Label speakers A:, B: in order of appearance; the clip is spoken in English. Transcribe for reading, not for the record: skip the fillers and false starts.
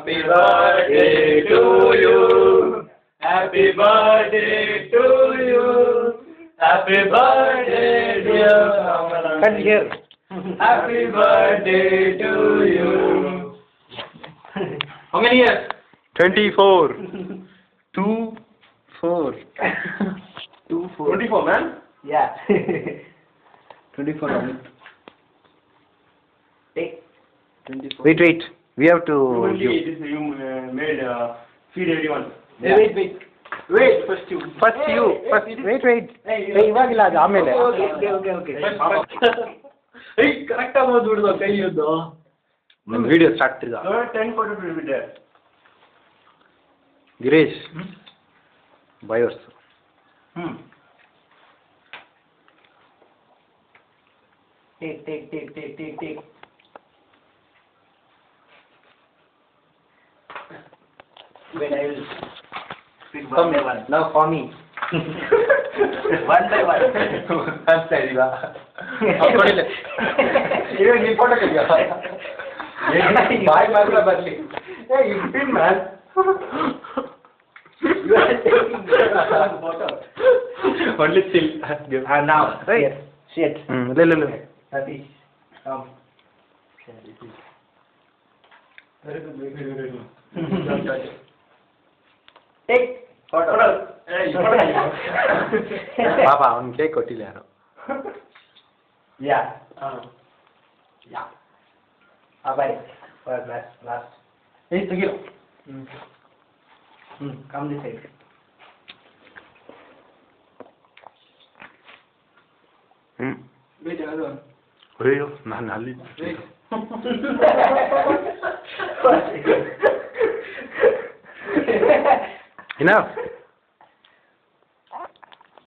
A: Happy birthday to you. Happy birthday to you. Happy birthday, dear Kamala.
B: Cut here.
A: Happy birthday to you. How many years?
B: 24. 2, 4. 2, 4.
A: 24, man.
B: Yeah. 24.
A: Take.
B: 24. Wait. We have to.
A: You made feed everyone.
B: Yeah. Wait. First you. Wait. Hey, ಇವಾಗಿಲ್ಲ ಅದು ಆಮೇಲೆ. Okay.
A: Hey, correct ಆಗಿ ಓದ್ಬಿಡ್ದು ಕೈಯದ್ದು.
B: Video start ತಿರ್ಗಾ.
A: 10 photo ಬಿಡ್ಬಿಟ್ಟೆ.
B: ಗಿರೀಶ್. ಬಯೋಸ್. Take. Wait, I will speak one by one. Now for me. One by one. Answer iva. Appadile. Iva ni photo ತೆಗಿಯೋ. ಬಾಯ್ ಮಾತ್ರ ಬರ್ಲಿ. Hey, you spin man. You are taking photo. Only still. Now. Right. Shit. Le. Satish. Come. Very good. Take photo. ಪಾಪ ಅವ್ನು cake ಕೊಟ್ಟಿಲ್ಲ ಯಾರು. Yeah. Bye. Last. Hey, ತೆಗಿಯೋ. Come this side. Wait, another one.
C: ಅಯ್ಯೋ ನಾನು ಅಲ್ಲಿ
B: Enough.